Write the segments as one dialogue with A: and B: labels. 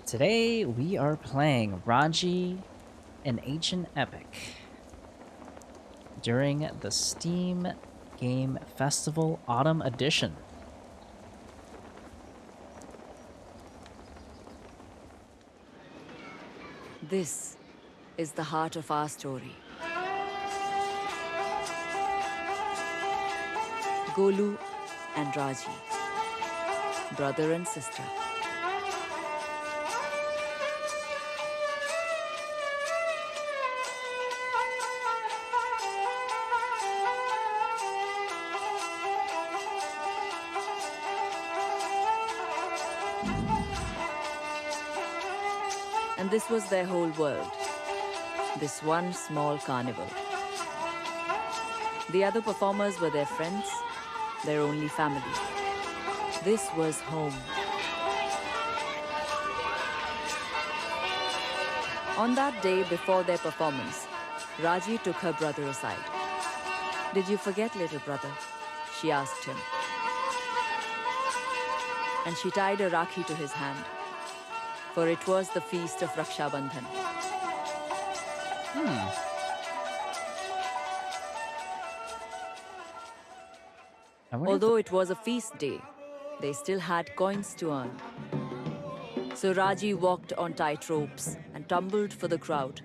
A: Today we are playing Raji, an ancient epic, during the Steam Game Festival Autumn Edition.
B: This is the heart of our story. Golu and Raji, brother and sister. And this was their whole world. This one small carnival. The other performers were their friends, their only family. This was home. On that day before their performance, Raji took her brother aside. "Did you forget, little brother?" she asked him. And she tied a rakhi to his hand, for it was the feast of Raksha Bandhan. Although it was a feast day, they still had coins to earn. So Raji walked on tight ropes and tumbled for the crowd.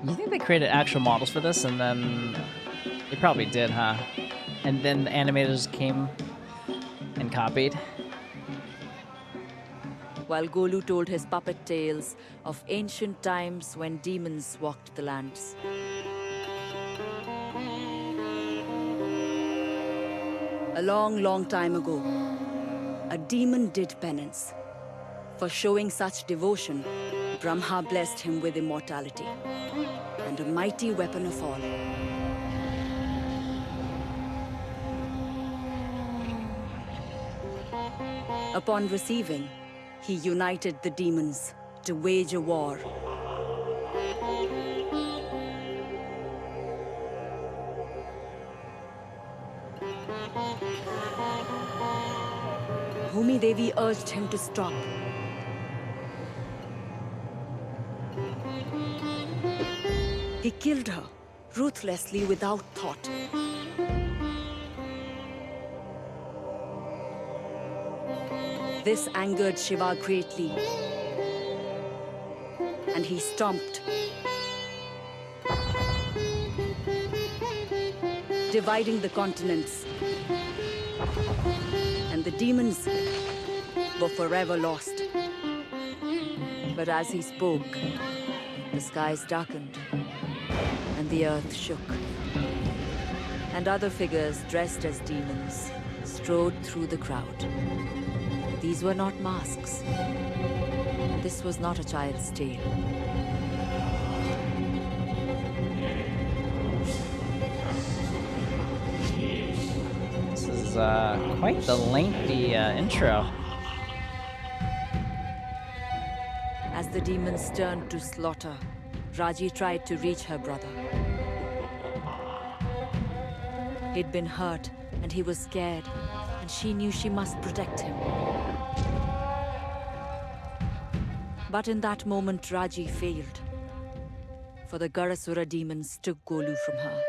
A: You think they created actual models for this, and then they probably did, huh? And then the animators came and copied.
B: While Golu told his puppet tales of ancient times when demons walked the lands. A long, long time ago, a demon did penance. For showing such devotion, Brahma blessed him with immortality and a mighty weapon of all. Upon receiving, he united the demons to wage a war. Bhumi Devi urged him to stop. He killed her, ruthlessly without thought. This angered Shiva greatly, and he stomped, dividing the continents. And the demons were forever lost. But as he spoke, the skies darkened, and the earth shook. And other figures dressed as demons strode through the crowd. These were not masks. This was not a child's tale.
A: This is quite the lengthy intro.
B: As the demons turned to slaughter, Raji tried to reach her brother. He'd been hurt, and he was scared, and she knew she must protect him. But in that moment, Raji failed, for the Garasura demons took Golu from her.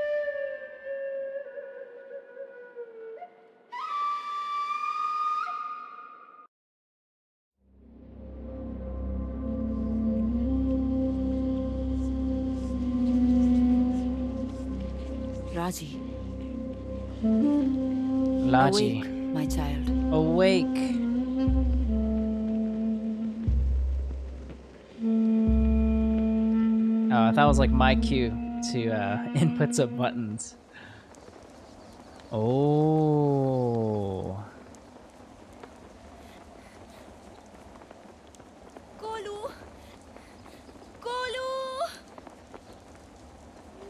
B: Raji.
A: Raji.
B: Awake, my child.
A: Awake. Oh, I thought it was like my cue to input some buttons. Oh.
B: Golu! Golu!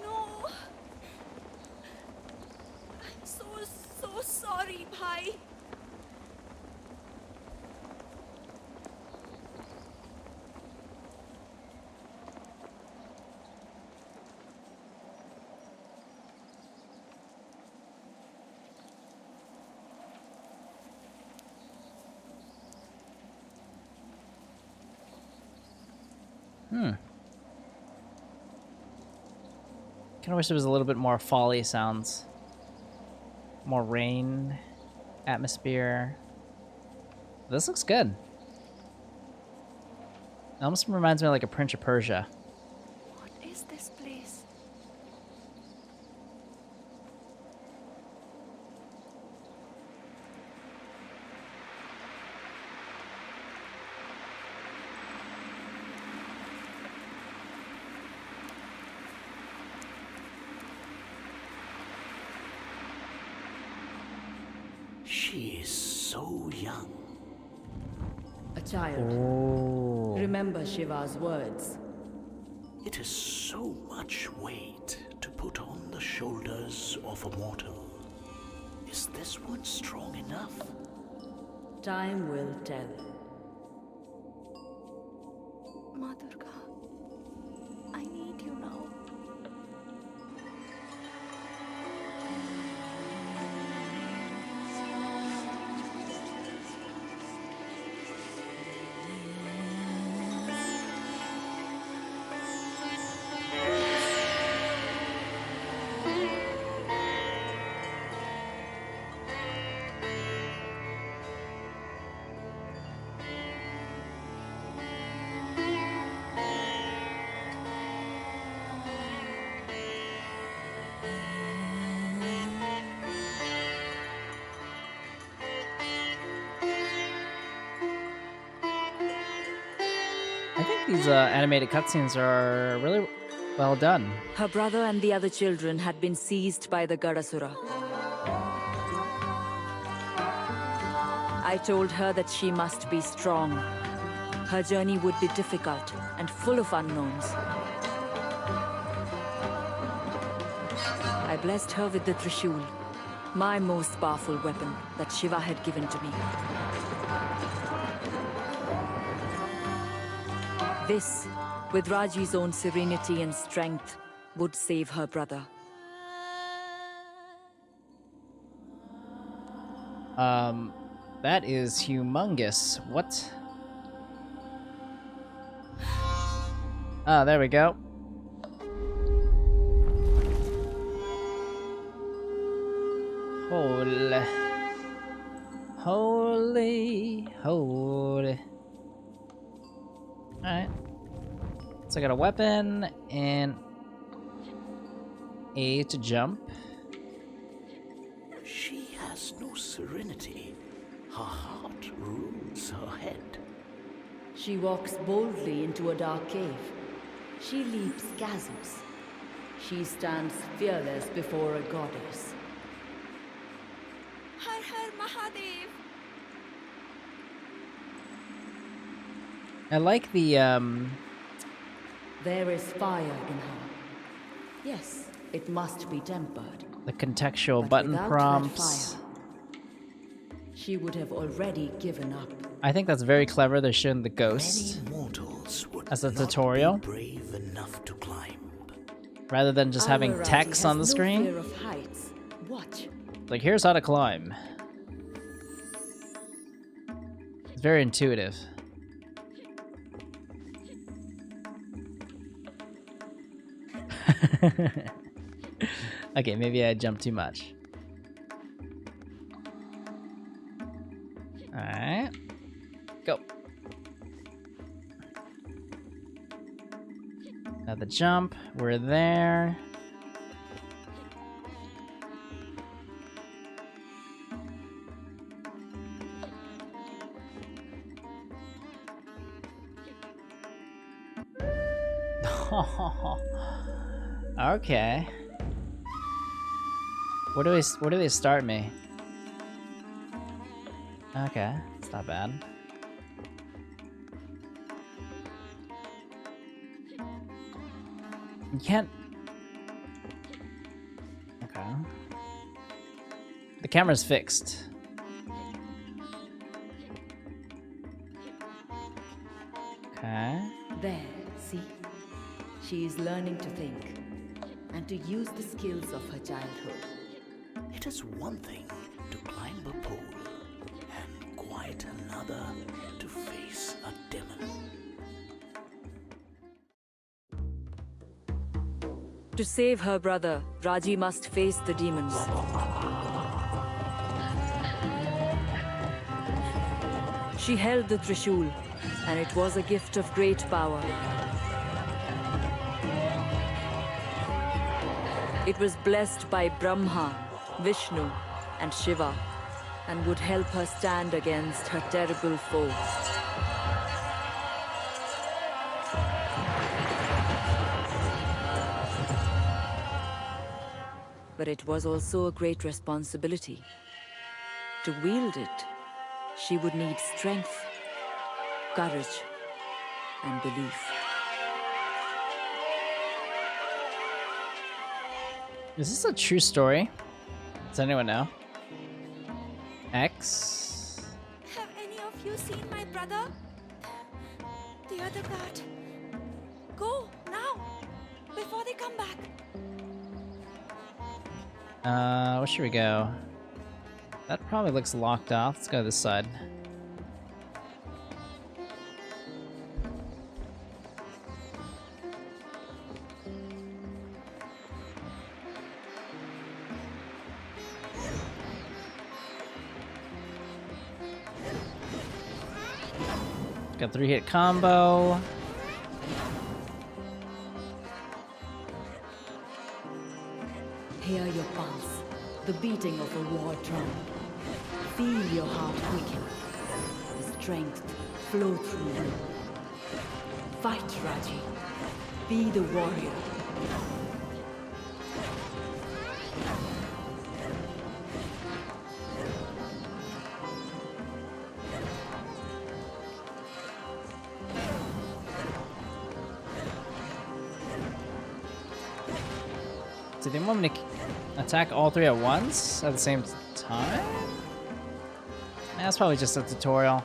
B: No! I'm so sorry, bhai.
A: Kinda wish there was a little bit more folly sounds. More rain, atmosphere. This looks good. It almost reminds me of like a Prince of Persia.
B: What is this place?
C: She is so young.
B: A child.
A: Oh.
B: Remember Shiva's words.
C: It is so much weight to put on the shoulders of a mortal. Is this one strong enough?
B: Time will tell.
D: Ma Durga, I need you now.
A: I think these animated cutscenes are really well done.
B: Her brother and the other children had been seized by the Gadasura. I told her that she must be strong. Her journey would be difficult and full of unknowns. I blessed her with the Trishul, my most powerful weapon that Shiva had given to me. This, with Raji's own serenity and strength, would save her brother.
A: That is humongous. What? Ah, there we go. Holy. Holy. Holy. Alright. So I got a weapon and A to jump.
C: She has no serenity. Her heart rules her head.
B: She walks boldly into a dark cave. She leaps chasms. She stands fearless before a goddess.
D: Har Har Mahadev.
A: I like the
B: There is fire in her. Yes, it must be tempered.
A: contextual
B: But
A: button
B: without that
A: prompts.
B: fire, she would have already given up.
A: I think that's very clever. They're showing the ghost
C: Many mortals would
A: as a
C: not
A: tutorial,
C: be brave enough to climb.
A: rather than just having
B: Our Raji
A: text on the
B: has no
A: screen.
B: fear of heights. Watch.
A: Like, here's how to climb. It's very intuitive. Okay, maybe I jumped too much. Alright. Go. Another jump. We're there. Okay. Where do they start me? Okay, it's not bad. You can't. Okay. The camera's fixed. Okay.
B: There, see? She is learning to think and to use the skills of her childhood.
C: It is one thing to climb a pole, and quite another to face a demon.
B: To save her brother, Raji must face the demons. She held the Trishul, and it was a gift of great power. It was blessed by Brahma, Vishnu, and Shiva, and would help her stand against her terrible foe. But it was also a great responsibility. To wield it, she would need strength, courage, and belief.
A: Is this a true story? Does anyone know? X?
D: Have any of you seen my brother? The other guard. Go, now! Before they come back.
A: Where should we go? That probably looks locked off. Let's go to this side. Got 3-hit combo.
B: Hear your pulse, the beating of a war drum. Feel your heart quicken, the strength flow through you. Fight, Raji. Be the warrior.
A: Did they want me to attack all three at once? At the same time? That's probably just a tutorial.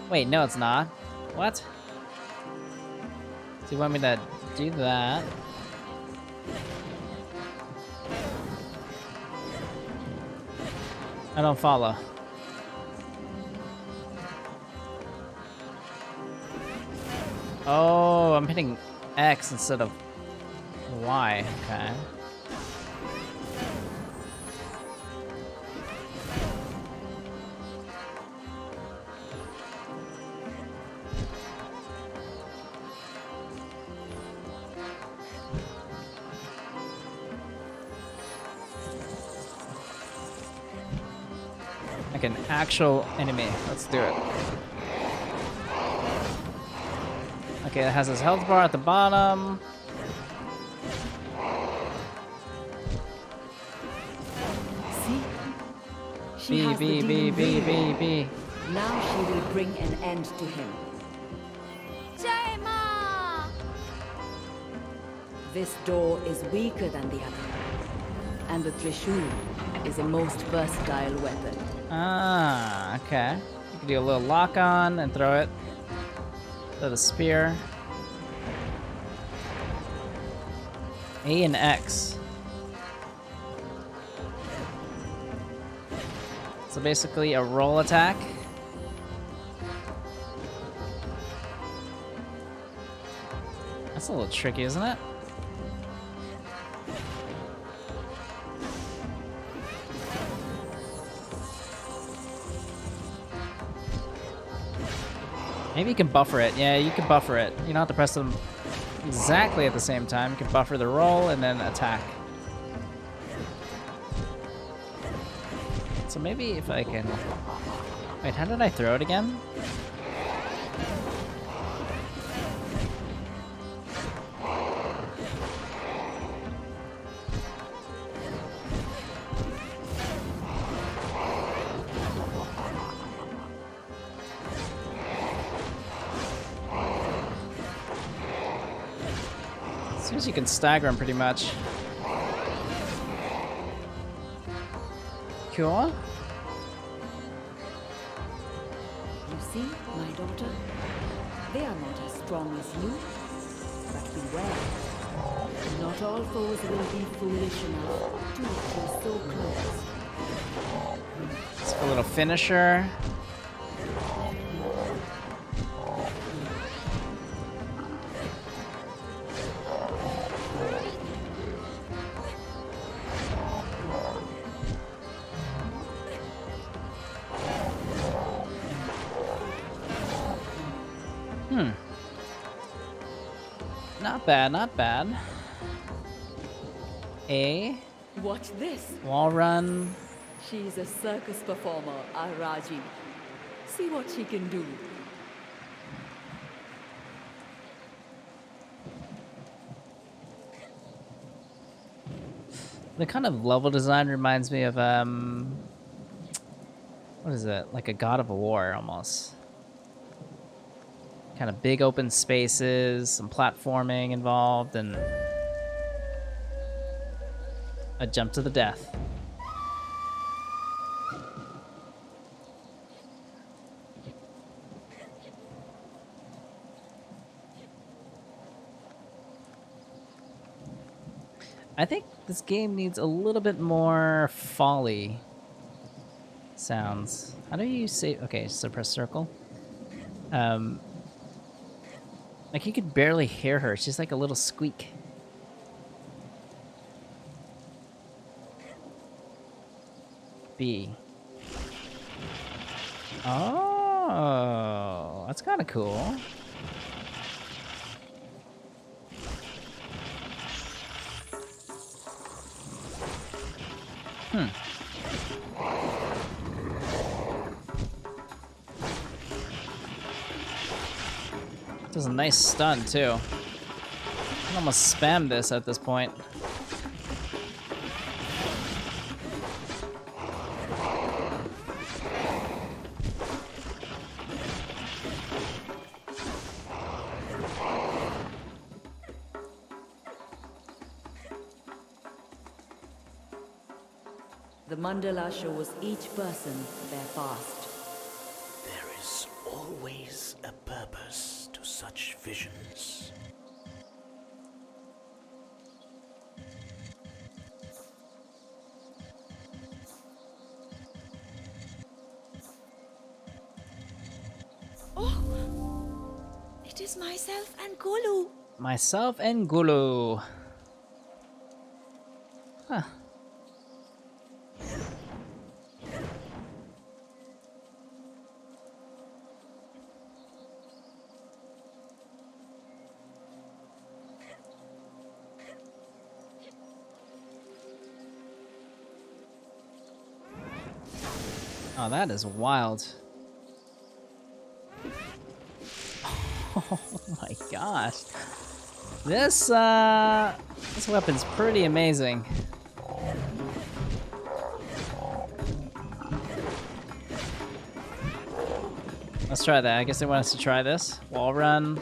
A: Wait, no it's not. What? Do you want me to do that? I don't follow. Oh, I'm hitting X instead of Y. Okay. Like an actual enemy. Let's do it. Okay, it has his health bar at the bottom.
B: She has the demon wheel. Now she will bring an end to him.
D: Jai Ma!
B: This door is weaker than the other, and the Trishul is a most versatile weapon.
A: Ah, okay. You can do a little lock on and throw it. Throw the spear. A and X. So basically a roll attack. That's a little tricky, isn't it? Maybe you can buffer it. Yeah, you can buffer it. You don't have to press them exactly at the same time. You can buffer the roll and then attack. So maybe if I can... Wait, how did I throw it again? Seems you can stagger him pretty much. Cool.
B: You see, my daughter? They are not as strong as you. But beware. Not all foes will be foolish enough to get so close.
A: Let's go a little finisher. Not bad, not bad. A
B: Watch this.
A: wall run.
B: She's a circus performer, our Raji. See what she can do.
A: The kind of level design reminds me of what is it? Like a God of War almost. Kind of big open spaces, some platforming involved, and a jump to the death. I think this game needs a little bit more folly sounds. How do you say? Okay, so press circle. Like you could barely hear her. She's like a little squeak. B. Oh, that's kind of cool. Does a nice stun too. I can almost spam this at this point.
B: The mandala shows each person their past.
C: There is always a purpose to such visions.
D: It is myself and Gulu.
A: Myself and Gulu. Huh. Oh, that is wild. Oh my gosh. This weapon's pretty amazing. Let's try that. I guess they want us to try this. Wall run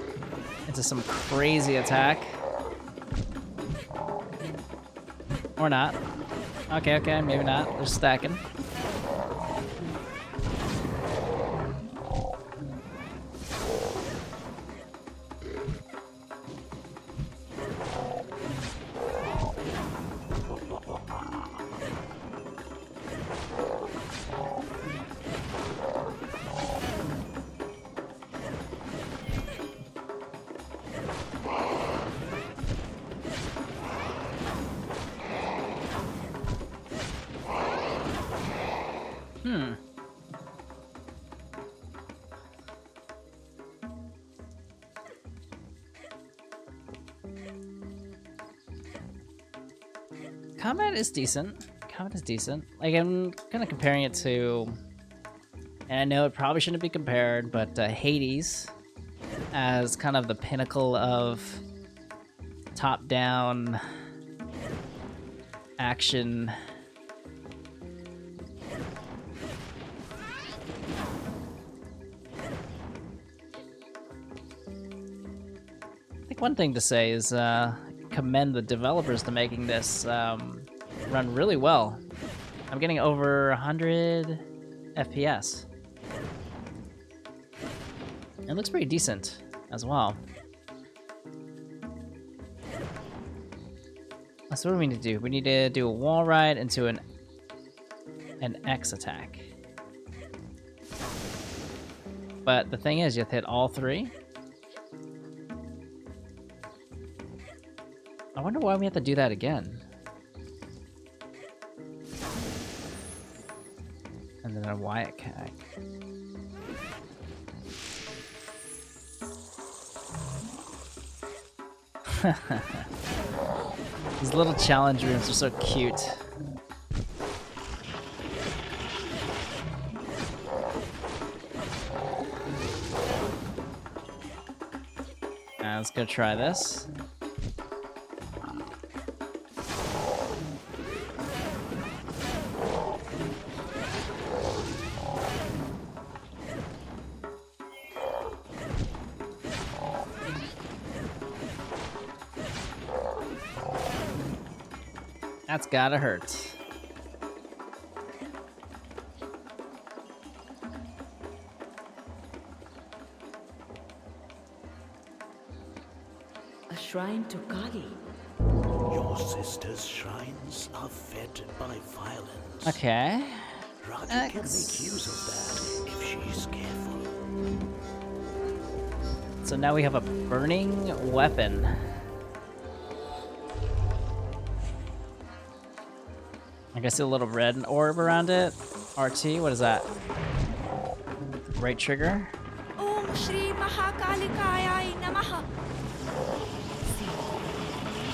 A: into some crazy attack. Or not. Okay, okay, maybe not. They're stacking. Combat is decent. Combat is decent. Like, I'm kind of comparing it to, and I know it probably shouldn't be compared, but Hades as kind of the pinnacle of top-down action. I think one thing to say is commend the developers to making this run really well. I'm getting over 100 FPS. It looks pretty decent as well. So what do we need to do? We need to do a wall ride into an X attack. But the thing is, you have to hit all three. I wonder why we have to do that again. And then a Y attack. These little challenge rooms are so cute. Let's go try this. That's gotta hurt.
B: A shrine to Kali.
C: Your sister's shrines are fed by violence.
A: Okay.
C: Raji can make use of that if she's careful.
A: So now we have a burning weapon. I guess a little red orb around it. RT, what is that? Right trigger?
D: Om Shri Mahakalikayai Namaha.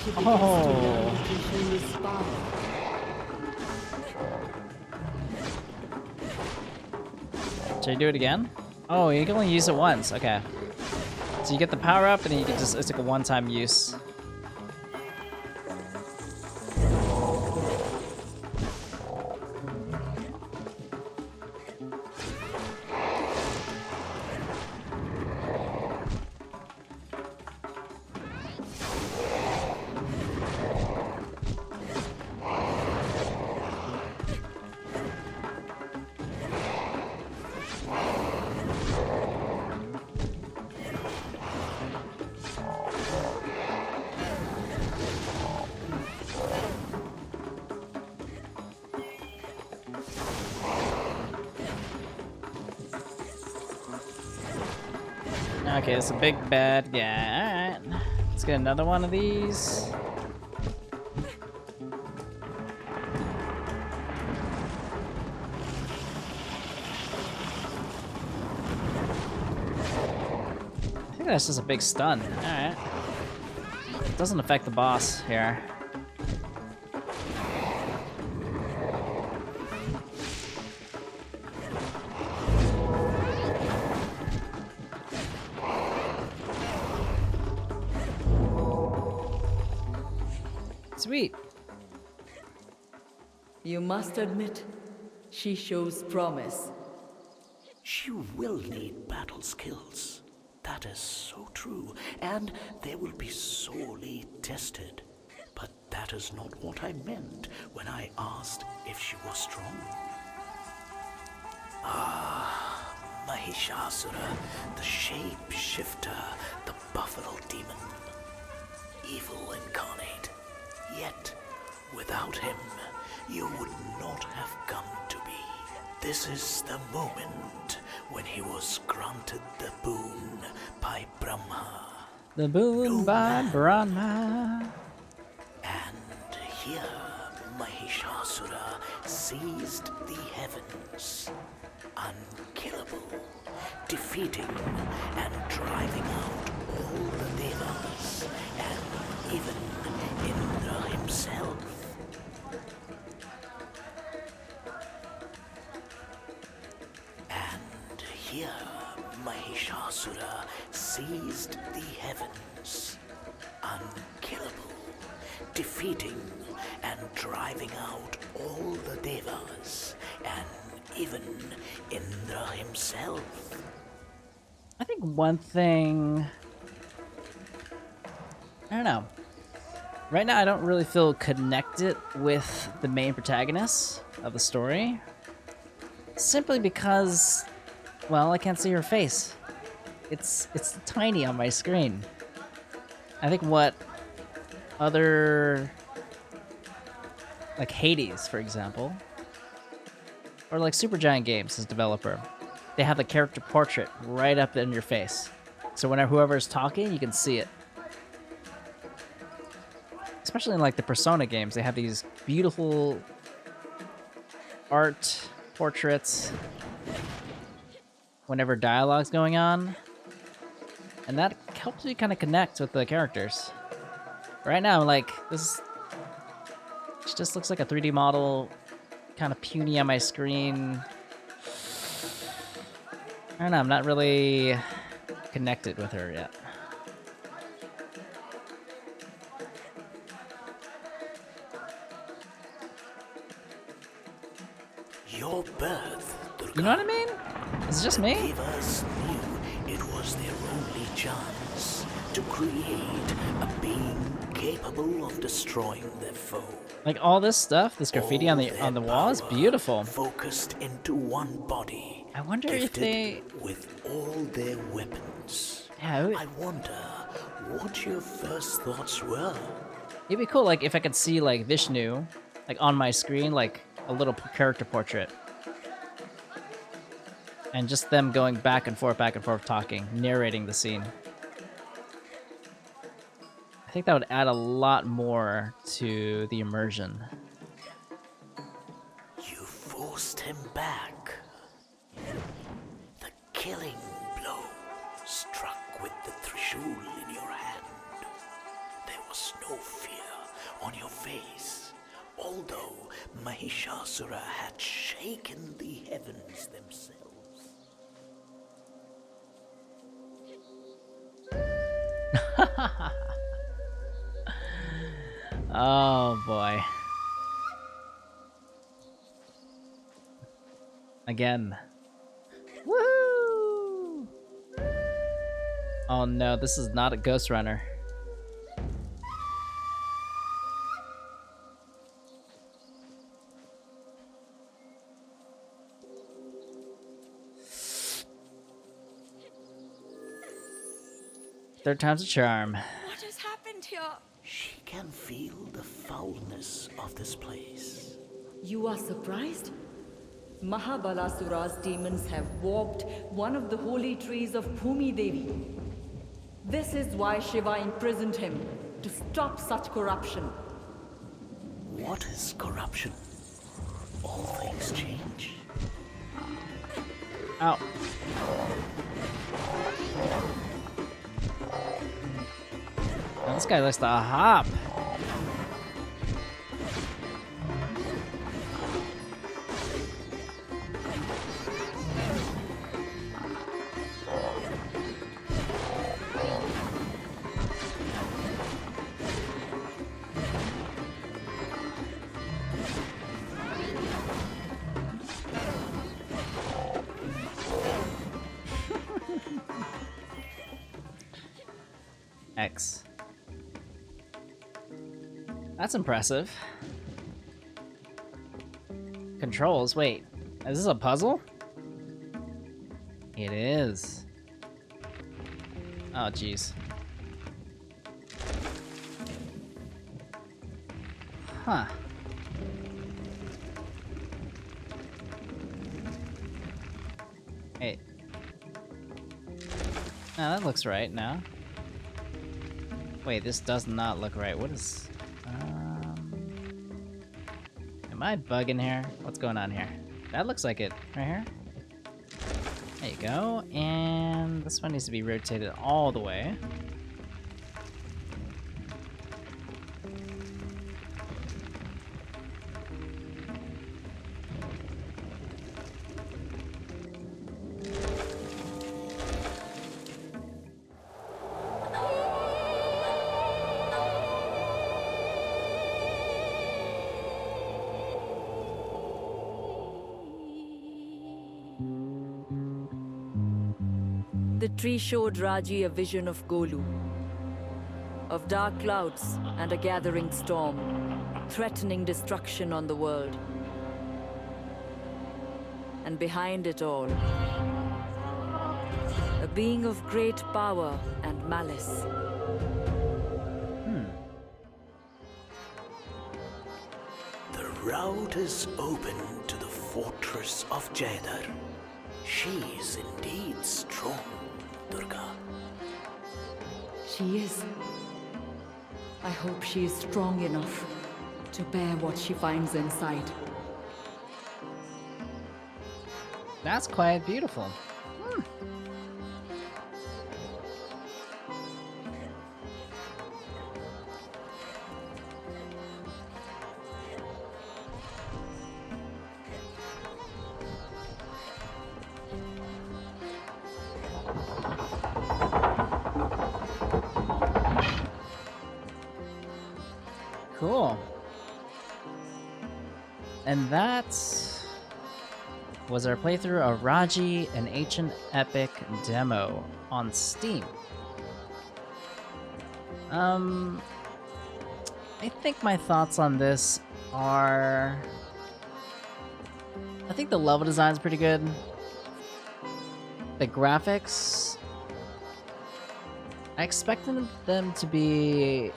B: She begins to
A: Oh.
B: learn to use power.
A: Should I do it again? Oh, you can only use it once. Okay. So you get the power up and then you can just, it's like a one-time use. Okay, it's a big bad guy. Alright. Let's get another one of these. I think that's just a big stun. Alright. Doesn't affect the boss here. Sweet.
B: You must admit, she shows promise.
C: She will need battle skills. That is so true, and they will be sorely tested. But that is not what I meant when I asked if she was strong. Ah, Mahishasura, the shape-shifter, the buffalo demon. Evil incarnate. Yet, without him, you would not have come to be. This is the moment when he was granted the boon by Brahma.
A: The boon by Brahma.
C: And here, Mahishasura seized the heavens, unkillable, defeating and driving out all the devas, and even Indra himself. And here, Mahishasura seized the heavens, unkillable, defeating and driving out all the devas, and even Indra himself.
A: I think one thing... I don't know. Right now I don't really feel connected with the main protagonist of the story. Simply because, well, I can't see her face. It's tiny on my screen. I think what other... like Hades, for example, or like Supergiant Games as developer, they have the character portrait right up in your face. So whenever whoever is talking, you can see it. Especially in like the Persona games, they have these beautiful art portraits whenever dialogue's going on. And that helps you kind of connect with the characters. Right now, I'm like, this. She just looks like a 3D model, kind of puny on my screen. I don't know. I'm not really connected with her yet.
C: Your birth, Durga,
A: You know what I mean? Is it just me?
C: Devas knew it was their only chance to create a being capable of destroying their foe.
A: Like all this stuff, this graffiti on
C: All
A: the
C: their
A: wall is
C: power
A: beautiful.
C: Focused into one body.
A: I wonder if
C: gifted
A: they.
C: with all their weapons.
A: Yeah,
C: I wonder what your first thoughts were.
A: it'd be cool, like if I could see like Vishnu, like on my screen, like a little character portrait, and just them going back and forth, talking, narrating the scene. I think that would add a lot more to the immersion.
C: You forced him back. The killing blow struck with the Trishul in your hand. There was no fear on your face, although Mahishasura had shaken the heavens themselves.
A: Oh boy. Again. Woo! Oh no, this is not a Ghost Runner. Third time's a charm.
D: What has happened here?
C: She can feel the foulness of this place.
B: You are surprised? Mahabalasura's demons have warped one of the holy trees of Bhumi Devi. This is why Shiva imprisoned him, to stop such corruption.
C: What is corruption? All things change.
A: Ow. Oh, this guy likes to hop. X. That's impressive. Controls, wait. Is this a puzzle? It is. Oh, jeez. Huh. Hey. No, that looks right now. Wait, this does not look right. What is... Am I bugging here? What's going on here? That looks like it. Right here? There you go. And this one needs to be rotated all the way.
B: The tree showed Raji a vision of Golu, of dark clouds and a gathering storm, threatening destruction on the world. And behind it all, a being of great power and malice.
C: The route is open to the fortress of Jaidar. She is indeed strong, Durga.
B: She is. I hope she is strong enough to bear what she finds inside.
A: That's quite beautiful. Cool. And that was our playthrough of Raji, an Ancient Epic demo on Steam. I think my thoughts on this are... I think the level design is pretty good. The graphics... I expected them to be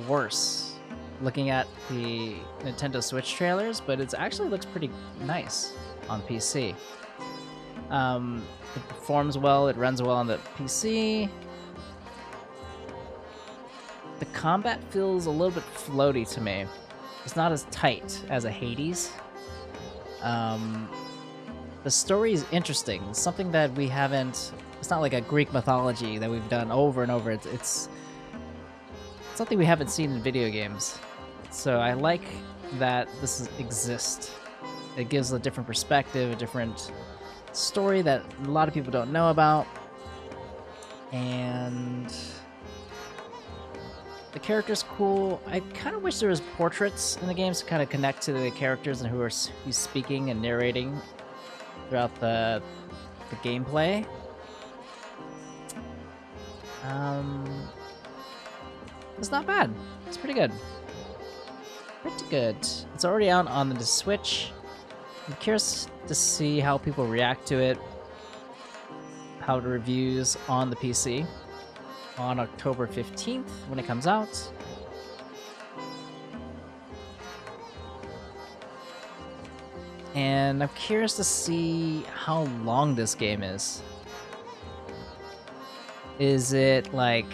A: worse, looking at the Nintendo Switch trailers, but it actually looks pretty nice on PC. It performs well, it runs well on the PC. The combat feels a little bit floaty to me. It's not as tight as a Hades. The story is interesting. It's something that we haven't... It's not like a Greek mythology that we've done over and over. It's something we haven't seen in video games. So I like that this exists. It gives a different perspective, a different story that a lot of people don't know about. And the character's cool. I kind of wish there was portraits in the games to kind of connect to the characters and who's speaking and narrating throughout the gameplay. It's not bad. It's pretty good. Pretty good. It's already out on the Switch. I'm curious to see how people react to it, how the reviews on the PC on October 15th when it comes out. And I'm curious to see how long this game is. Is it like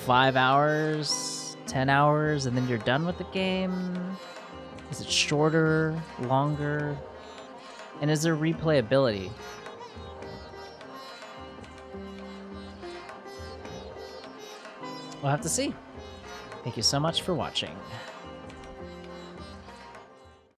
A: 5 hours, 10 hours, and then you're done with the game? Is it shorter, longer? And is there replayability? We'll have to see. Thank you so much for watching.